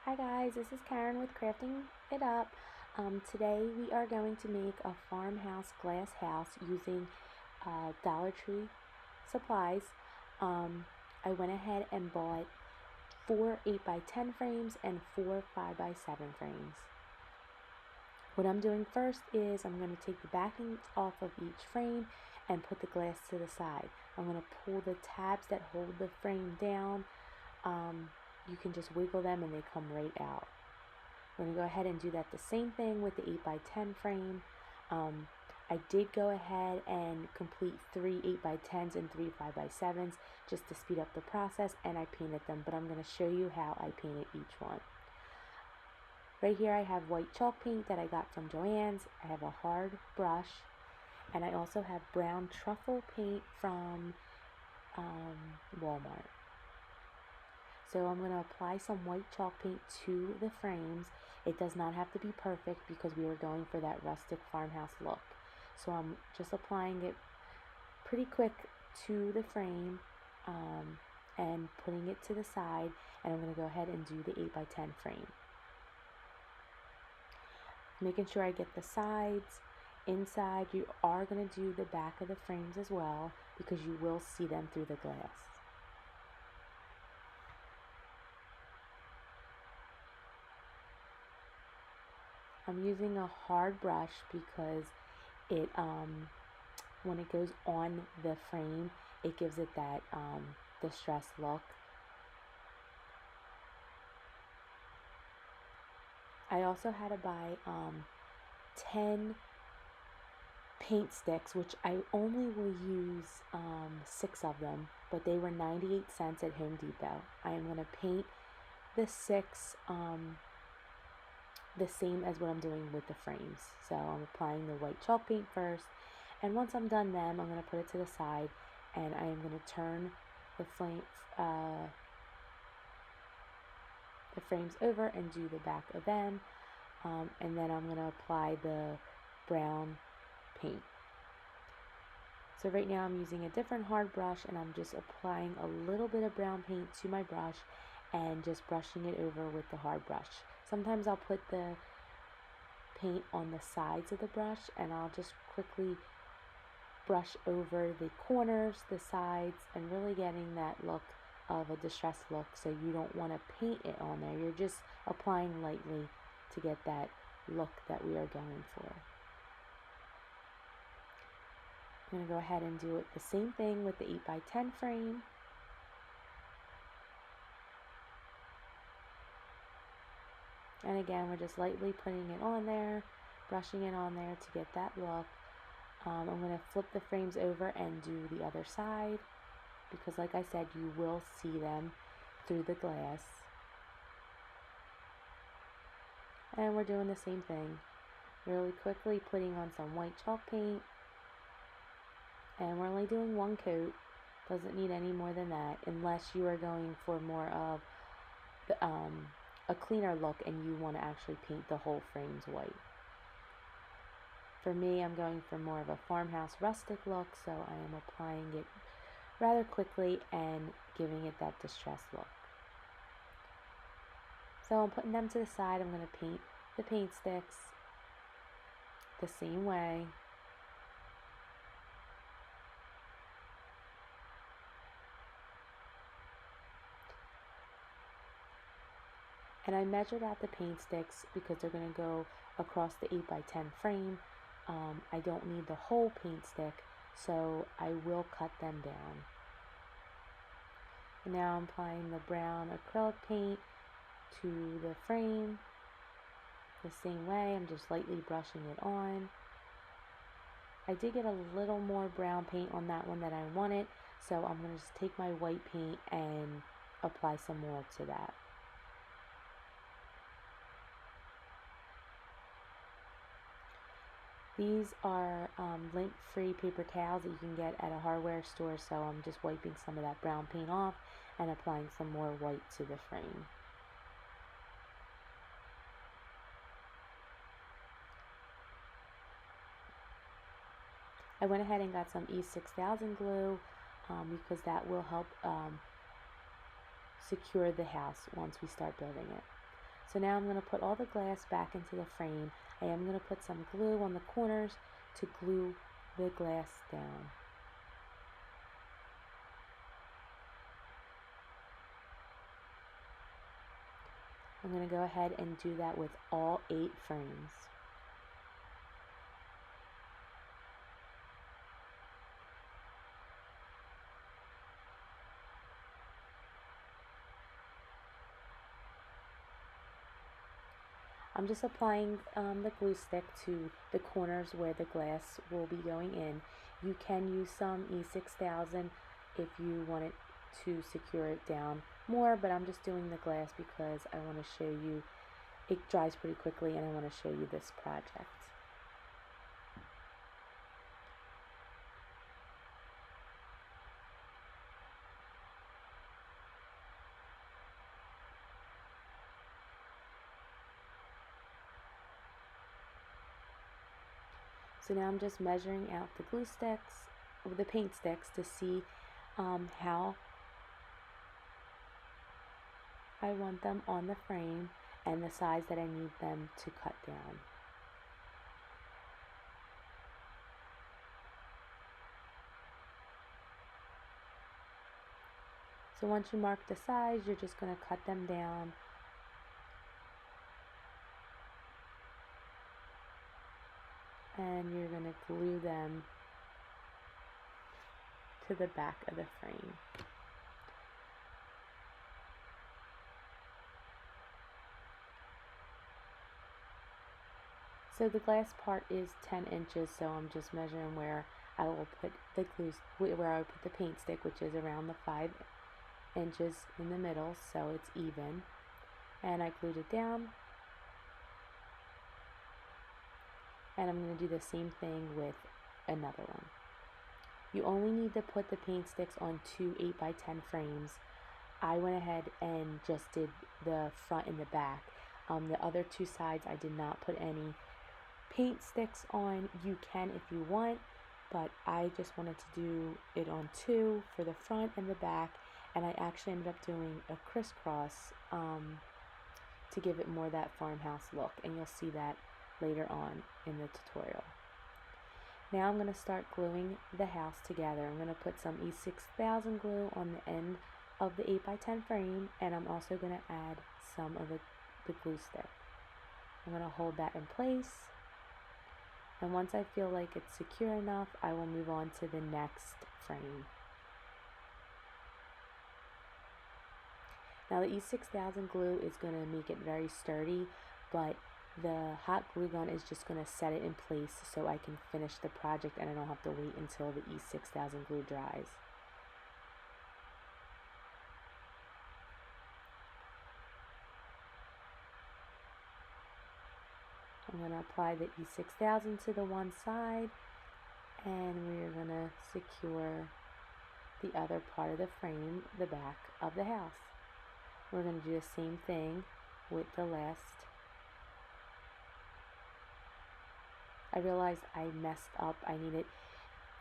Hi guys, this is Karen with Crafting It Up. Today we are going to make a farmhouse glass house using Dollar Tree supplies. I went ahead and bought 4 8x10 frames and 4 5x7 frames. What I'm doing first is I'm going to take the backing off of each frame and put the glass to the side. I'm going to pull the tabs that hold the frame down. You can just wiggle them and they come right out. I'm going to go ahead and do that the same thing with the 8x10 frame. I did go ahead and complete 3 8x10s and 3 5x7s just to speed up the process, and I painted them, but I'm going to show you how I painted each one. Right here I have white chalk paint that I got from Joann's. I have a hard brush, and I also have brown truffle paint from Walmart. So I'm going to apply some white chalk paint to the frames. It does not have to be perfect because we were going for that rustic farmhouse look. So I'm just applying it pretty quick to the frame and putting it to the side, and I'm going to go ahead and do the 8x10 frame. Making sure I get the sides. Inside, you are going to do the back of the frames as well because you will see them through the glass. I'm using a hard brush because it when it goes on the frame, it gives it that distressed look. I also had to buy 10 paint sticks, which I only will use 6 of them, but they were 98 cents at Home Depot. I am going to paint the 6 the same as what I'm doing with the frames. So I'm applying the white chalk paint first, and once I'm done them, I'm going to put it to the side, and I am going to turn the frames over and do the back of them, and then I'm going to apply the brown paint. So right now I'm using a different hard brush, and I'm just applying a little bit of brown paint to my brush and just brushing it over with the hard brush. Sometimes I'll put the paint on the sides of the brush, and I'll just quickly brush over the corners, the sides, and really getting that look of a distressed look. So you don't want to paint it on there. You're just applying lightly to get that look that we are going for. I'm going to go ahead and do it the same thing with the 8x10 frame. And again, we're just lightly putting it on there, brushing it on there to get that look. I'm going to flip the frames over and do the other side because, like I said, you will see them through the glass. And we're doing the same thing. Really quickly putting on some white chalk paint. And we're only doing 1 coat. Doesn't need any more than that unless you are going for more of the, a cleaner look and you want to actually paint the whole frames white. For me, I'm going for more of a farmhouse rustic look, so I am applying it rather quickly and giving it that distressed look. So I'm putting them to the side. I'm going to paint the paint sticks the same way. And I measured out the paint sticks because they're going to go across the 8x10 frame. I don't need the whole paint stick, so I will cut them down. And now I'm applying the brown acrylic paint to the frame the same way. I'm just lightly brushing it on. I did get a little more brown paint on that one than I wanted, so I'm going to just take my white paint and apply some more to that. These are lint-free paper towels that you can get at a hardware store, so I'm just wiping some of that brown paint off and applying some more white to the frame. I went ahead and got some E6000 glue because that will help secure the house once we start building it. So now I'm going to put all the glass back into the frame. I am going to put some glue on the corners to glue the glass down. I'm going to go ahead and do that with all 8 frames. I'm just applying the glue stick to the corners where the glass will be going in. You can use some E6000 if you want it to secure it down more, but I'm just doing the glass because I want to show you it dries pretty quickly and I want to show you this project. So now I'm just measuring out the glue sticks, the paint sticks, to see how I want them on the frame and the size that I need them to cut down. So once you mark the size, you're just going to cut them down. And you're going to glue them to the back of the frame. So the glass part is 10 inches, so I'm just measuring where I will put the glue, where I will put the paint stick, which is around the 5 inches in the middle, so it's even. And I glued it down. And I'm going to do the same thing with another one. You only need to put the paint sticks on 2 8x10 frames. I went ahead and just did the front and the back. The other 2 sides I did not put any paint sticks on. You can if you want, but I just wanted to do it on 2 for the front and the back, and I actually ended up doing a crisscross to give it more that farmhouse look, and you'll see that later on in the tutorial. Now I'm going to start gluing the house together. I'm going to put some E6000 glue on the end of the 8x10 frame, and I'm also going to add some of the glue stick. I'm going to hold that in place, and once I feel like it's secure enough, I will move on to the next frame. Now the E6000 glue is going to make it very sturdy, but the hot glue gun is just going to set it in place so I can finish the project and I don't have to wait until the E6000 glue dries. I'm going to apply the E6000 to the one side, and we're going to secure the other part of the frame, the back of the house. We're going to do the same thing with the last. I realized I messed up. I needed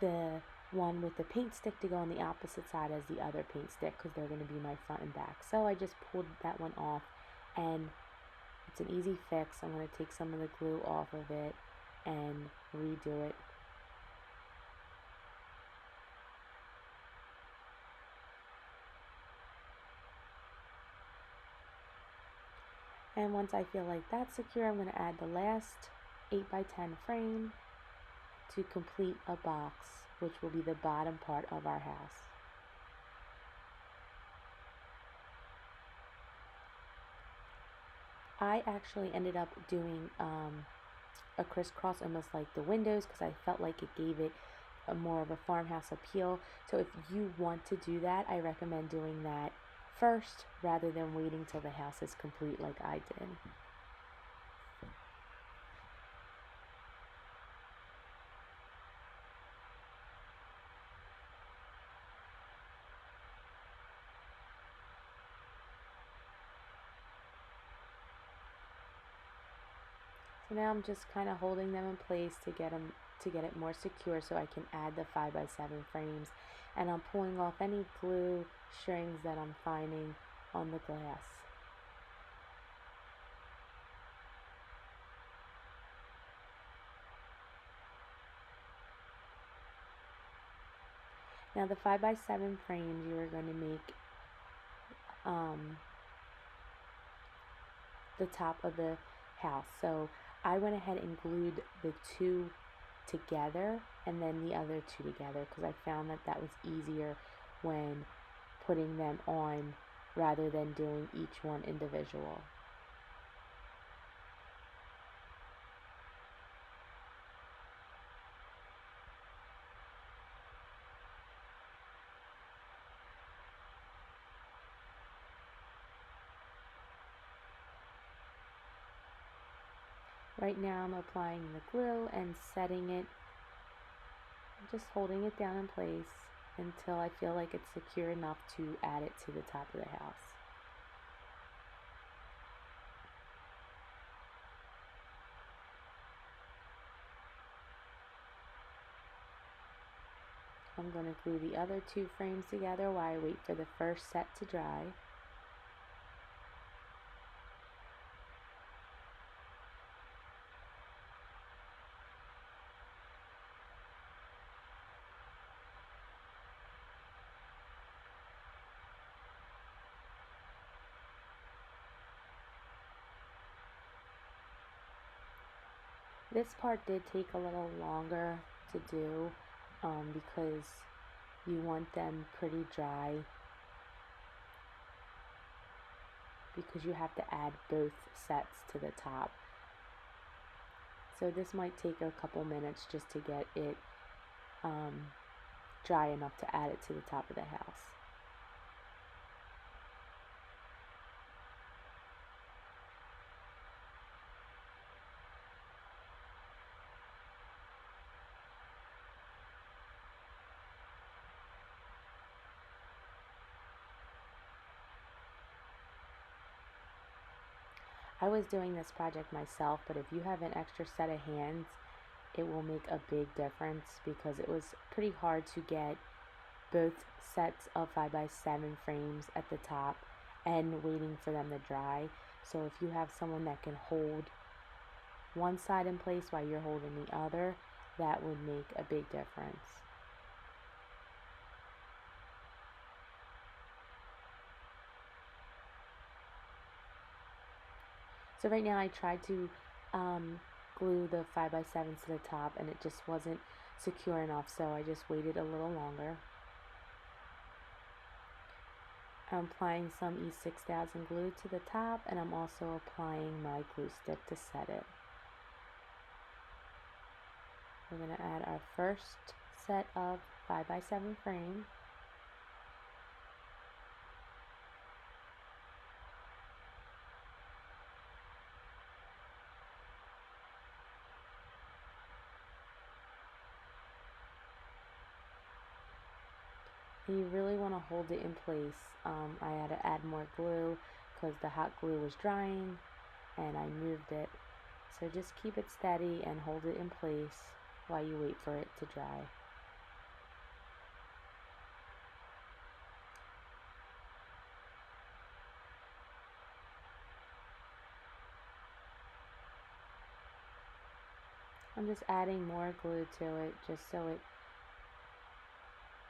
the one with the paint stick to go on the opposite side as the other paint stick because they're going to be my front and back. So I just pulled that one off, and it's an easy fix. I'm going to take some of the glue off of it and redo it. And once I feel like that's secure, I'm going to add the last 8x10 frame to complete a box, which will be the bottom part of our house. I actually ended up doing a crisscross almost like the windows because I felt like it gave it a more of a farmhouse appeal. So if you want to do that, I recommend doing that first rather than waiting till the house is complete like I did. So now I'm just kind of holding them in place to get it more secure so I can add the 5x7 frames, and I'm pulling off any glue strings that I'm finding on the glass. Now the 5x7 frames, you are going to make the top of the house. So I went ahead and glued the two together and then the other two together because I found that that was easier when putting them on rather than doing each one individual. Right now I'm applying the glue and setting it, just holding it down in place until I feel like it's secure enough to add it to the top of the house. I'm going to glue the other two frames together while I wait for the first set to dry. This part did take a little longer to do because you want them pretty dry, because you have to add both sets to the top. So this might take a couple minutes just to get it dry enough to add it to the top of the house. I was doing this project myself, but if you have an extra set of hands, it will make a big difference because it was pretty hard to get both sets of 5x7 frames at the top and waiting for them to dry. So if you have someone that can hold one side in place while you're holding the other, that would make a big difference. So right now I tried to glue the 5x7s to the top and it just wasn't secure enough, so I just waited a little longer. I'm applying some E6000 glue to the top, and I'm also applying my glue stick to set it. We're going to add our first set of 5x7 frame. And you really want to hold it in place. I had to add more glue because the hot glue was drying and I moved it. So just keep it steady and hold it in place while you wait for it to dry. I'm just adding more glue to it just so it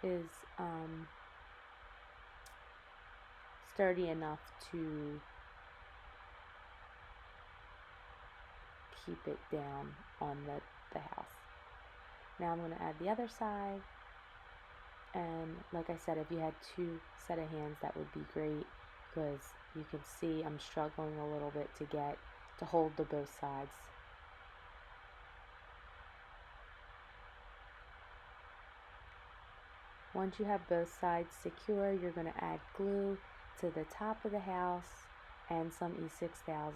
is sturdy enough to keep it down on the house. Now I'm going to add the other side, and like I said, if you had two set of hands that would be great, because you can see I'm struggling a little bit to hold the both sides. Once you have both sides secure, you're going to add glue to the top of the house and some E6000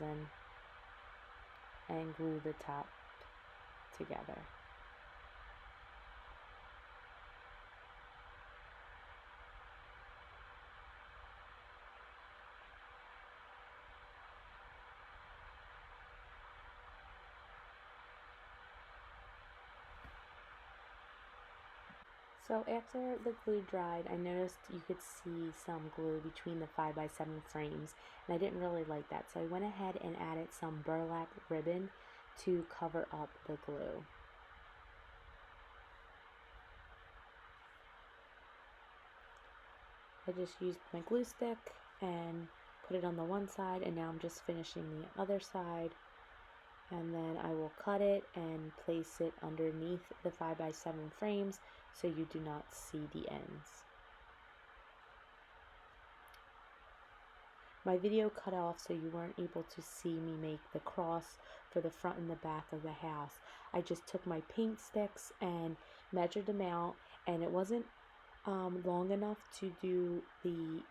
and glue the top together. So after the glue dried, I noticed you could see some glue between the 5x7 frames, and I didn't really like that. So I went ahead and added some burlap ribbon to cover up the glue. I just used my glue stick and put it on the one side, and now I'm just finishing the other side. And then I will cut it and place it underneath the 5x7 frames so you do not see the ends. My video cut off so you weren't able to see me make the cross for the front and the back of the house. I just took my paint sticks and measured them out, and it wasn't long enough to do the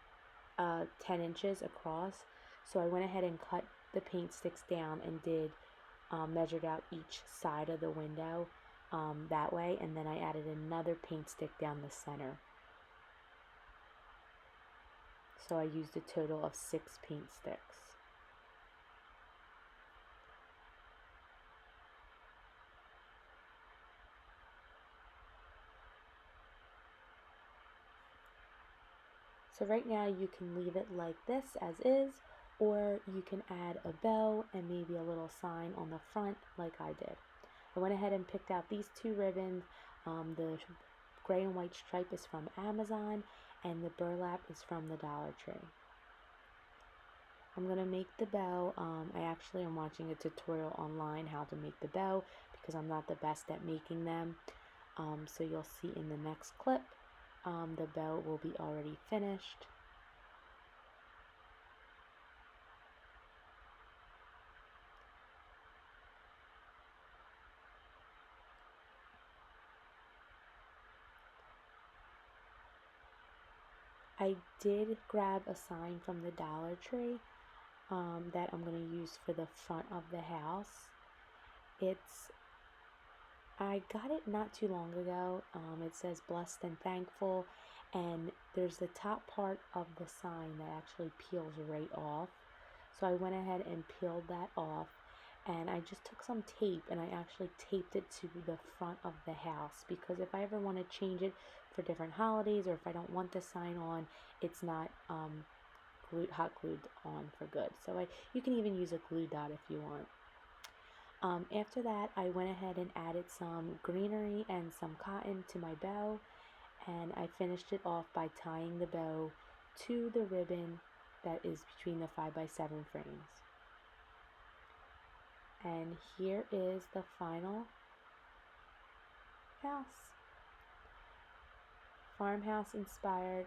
10 inches across, so I went ahead and cut the paint sticks down and did measured out each side of the window that way, and then I added another paint stick down the center. So I used a total of 6 paint sticks. So right now you can leave it like this as is, or you can add a bow and maybe a little sign on the front like I did. I went ahead and picked out these 2 ribbons. The gray and white stripe is from Amazon, and the burlap is from the Dollar Tree. I'm going to make the bow. I actually am watching a tutorial online how to make the bow because I'm not the best at making them. So you'll see in the next clip, the bow will be already finished. I did grab a sign from the Dollar Tree that I'm going to use for the front of the house. I got it not too long ago. It says blessed and thankful, and there's the top part of the sign that actually peels right off. So I went ahead and peeled that off, and I just took some tape and I actually taped it to the front of the house, because if I ever want to change it for different holidays, or if I don't want the sign on, it's not hot glued on for good. So you can even use a glue dot if you want. After that, I went ahead and added some greenery and some cotton to my bow, and I finished it off by tying the bow to the ribbon that is between the 5x7 frames. And here is the final house. Farmhouse inspired.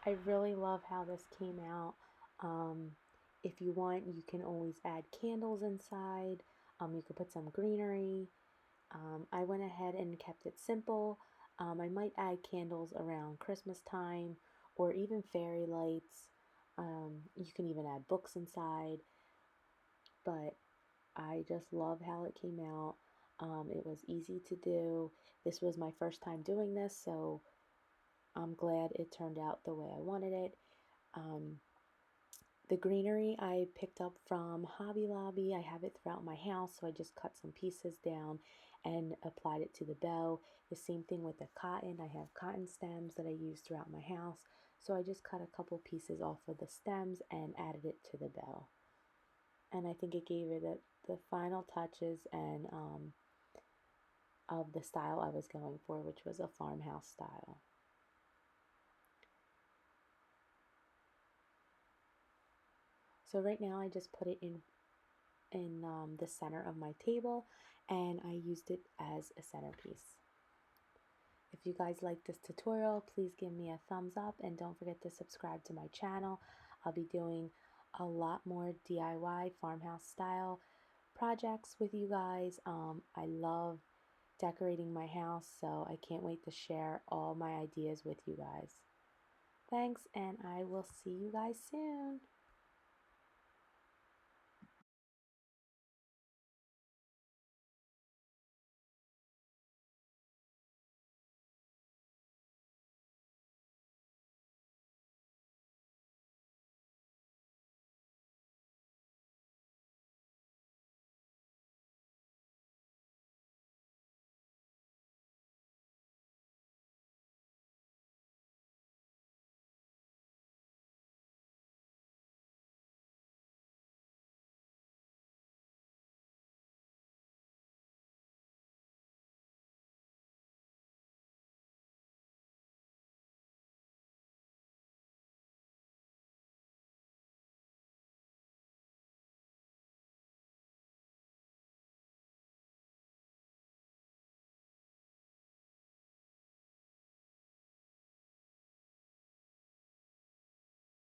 I really love how this came out. If you want, you can always add candles inside. You could put some greenery. I went ahead and kept it simple. I might add candles around Christmas time, or even fairy lights. You can even add books inside. But I just love how it came out. It was easy to do. This was my first time doing this, so I'm glad it turned out the way I wanted it. The greenery I picked up from Hobby Lobby. I have it throughout my house, so I just cut some pieces down and applied it to the bow. The same thing with the cotton. I have cotton stems that I use throughout my house, so I just cut a couple pieces off of the stems and added it to the bow. And I think it gave it the final touches and of the style I was going for, which was a farmhouse style. So right now I just put it in the center of my table, and I used it as a centerpiece. If you guys like this tutorial, please give me a thumbs up, and don't forget to subscribe to my channel. I'll be doing a lot more DIY farmhouse style projects with you guys. I love decorating my house, so I can't wait to share all my ideas with you guys. Thanks, and I will see you guys soon.